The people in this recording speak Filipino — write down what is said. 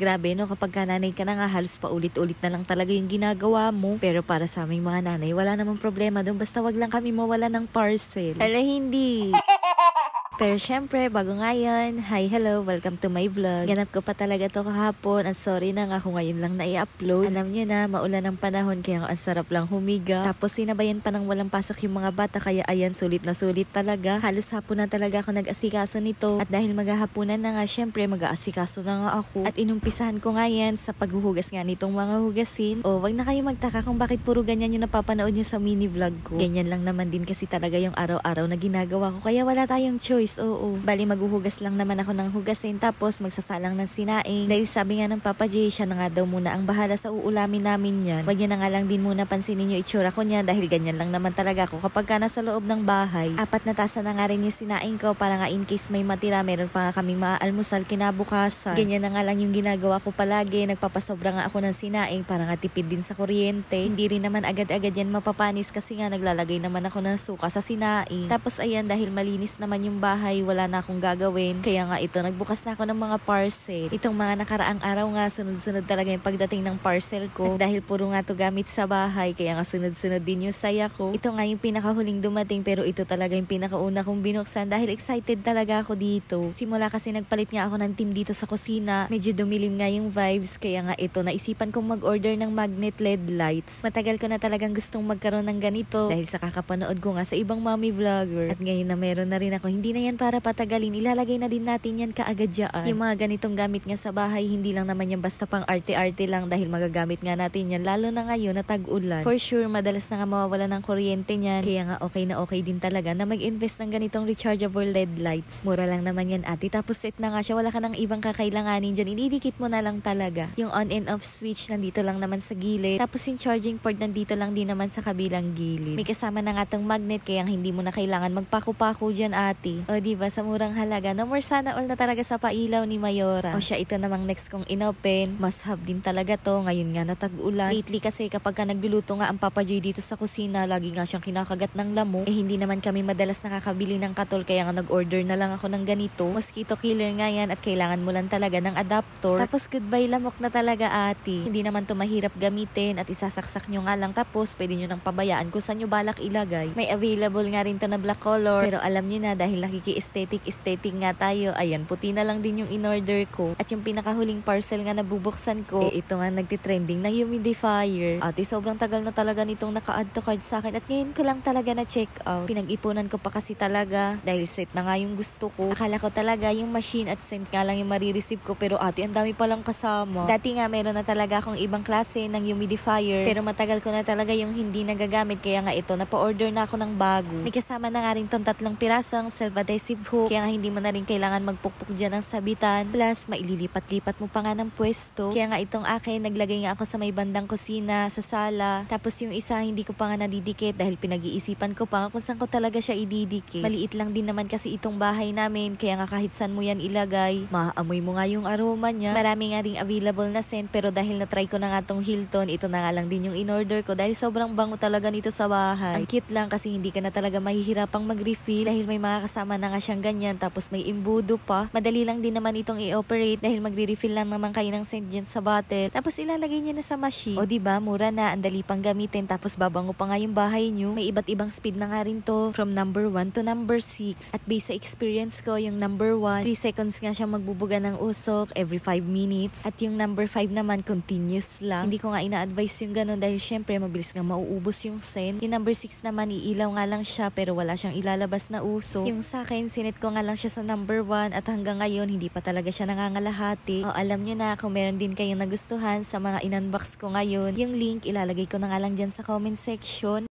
Grabe no, kapag nanay ka na nga halos paulit-ulit na lang talaga yung ginagawa mo. Pero para sa aming mga nanay, wala namang problema doon basta wag lang kami mawala ng parcel. Hala hindi. Pero syempre, bago nga yun, hi, hello, welcome to my vlog. Ganap ko pa talaga to kahapon at sorry na nga kung ngayon lang na-i-upload. Alam niyo na, maulan ang panahon kaya ang sarap lang humiga. Tapos sinabayan pa ng walang pasok yung mga bata kaya ayan, sulit na sulit talaga. Halos hapon na talaga ako nag-asikaso nito. At dahil maghahapunan na nga, syempre mag-aasikaso na nga ako. At inumpisahan ko nga yan sa paghuhugas nga nitong mga hugasin. O, wag na kayo magtaka kung bakit puro ganyan yung napapanood nyo sa mini vlog ko. Ganyan lang naman din kasi talaga yung araw-araw na ginagawa ko kaya wala tayong choice. Oo. Bali maghuhugas lang naman ako ng hugasin tapos magsasalang ng sinaing. Dahil sabi nga ng Papa J, siya na nga daw muna ang bahala sa uulamin namin yan. Wag niya na nga lang din muna pansinin yung itsura ko niyan dahil ganyan lang naman talaga ako kapag ka nasa loob ng bahay. 4 na tasa na nga rin yung sinaing ko para nga in case may matira, meron pa nga kaming maaalmusal kinabukasan. Ganyan na nga lang yung ginagawa ko palagi. Nagpapasobra nga ako ng sinaing para nga tipid din sa kuryente. Hindi rin naman agad-agad yan mapapanis kasi nga naglalagay naman ako ng suka sa sinaing. Tapos ayan, dahil malinis naman yung bahay, wala na akong gagawin. Kaya nga ito, nagbukas na ako ng mga parcel. Itong mga nakaraang araw nga, sunod-sunod talaga yung pagdating ng parcel ko. At dahil puro nga to gamit sa bahay, kaya nga sunod-sunod din yung saya ko. Ito nga yung pinakahuling dumating pero ito talaga yung pinakauna kong binuksan dahil excited talaga ako dito. Simula kasi nagpalit nga ako ng team dito sa kusina. Medyo dumilim nga yung vibes, kaya nga ito, naisipan kong mag-order ng magnet LED lights. Matagal ko na talagang gustong magkaroon ng ganito dahil sa kakapanood ko nga sa ibang mommy vlogger. At ngayon na meron na rin ako, hindi na yan para patagalin, ilalagay na din natin yan kaagad dyan. Yung mga ganitong gamit nga sa bahay, hindi lang naman yan basta pang arte-arte lang dahil magagamit nga natin yan, lalo na ngayon na tag-ulan. For sure, madalas na nga mawawala ng kuryente niyan, kaya nga okay na okay din talaga na mag-invest ng ganitong rechargeable LED lights. Mura lang naman yan ate, tapos set na nga siya, wala ka ng ibang kakailanganin dyan, ididikit mo na lang talaga. Yung on and off switch nandito lang naman sa gilid, tapos yung charging port nandito lang din naman sa kabilang gilid. May kasama na nga tong magnet kaya hindi mo na kailangan magpaku-paku dyan ate. O diba, sa murang halaga, no more sana all na talaga sa pailaw ni Mayora. O siya, ito namang next kong inopen. Must have din talaga to, ngayon nga na tag-ulan. Lately kasi kapag ka nagluluto nga ang Papa J dito sa kusina, lagi nga siyang kinakagat ng lamok. Hindi naman kami madalas nakakabili ng katol kaya nga nag-order na lang ako ng ganito. Mosquito killer nga yan at kailangan mo lang talaga ng adapter. Tapos goodbye lamok na talaga ate. Hindi naman to mahirap gamitin at isasaksak nyo nga lang tapos pwede nyo nang pabayaan kung saan nyo balak ilagay. May available nga rin to na black color pero alam nyo na dahil nakiki-aesthetic nga tayo, ayan, puti na lang din yung in-order ko. At yung pinakahuling parcel nga nabubuksan ko, ito nga nagtitrending na humidifier. Ate, sobrang tagal na talaga nitong naka-add to cart sa akin at ngayon ko lang talaga na check out. Pinag-ipunan ko pa kasi talaga dahil set na nga yung gusto ko. Akala ko talaga yung machine at scent nga lang yung marireceive ko pero ate, ang dami palang kasama. Dati nga meron na talaga akong ibang klase ng humidifier pero matagal ko na talaga yung hindi nagagamit kaya nga ito, napa-order na ako ng bago. May kasama na nga rin tong 3 pirasong self-adhesive hook kaya nga hindi mo na rin kailangan magpukpuk dyan ng sabitan. Plus, maililipat-lipat mo pa nga ng pwesto. Kaya nga itong akin, naglagay nga ako sa may bandang kusina, sa sala. Tapos yung isa, hindi ko pa nga nadidikit dahil pinag-iisipan ko pa nga kung saan ko talaga siya ididikit. Maliit lang din naman kasi itong bahay namin, kaya nga kahit saan mo yan ilagay, maamoy mo nga yung aroma niya. Marami nga ring available na scent pero dahil na-try ko na nga tong Hilton, ito na nga lang din yung in-order ko dahil sobrang bango talaga nito sa bahay. Ang cute lang kasi hindi ka na talaga mahihirapang mag-refill dahil may mga kasama na nga siyang ganyan tapos may imbudo pa. Madali lang din naman itong i-operate dahil magre-refill lang naman kayo ng scent dyan sa bottle. Tapos ilalagay niya na sa machine. O diba, mura na, ang dali pang gamitin tapos babango pa nga yung bahay nyo. May iba't ibang speed na nga rin to from number 1 to number 6. At based sa experience ko, yung number 1, 3 seconds nga siyang magbubuga ng usok every 5 minutes. At yung number 5 naman, continuous lang. Hindi ko nga ina-advise yung ganun dahil syempre mabilis nga mauubos yung scent. Yung number 6 naman, iilaw nga lang siya pero wala siyang ilalabas na usok. Yung sa akin, sinet ko nga lang siya sa number 1 at hanggang ngayon hindi pa talaga siya nangangalahati. O alam nyo na, kung meron din kayong nagustuhan sa mga in-unbox ko ngayon, yung link ilalagay ko na nga lang dyan sa comment section.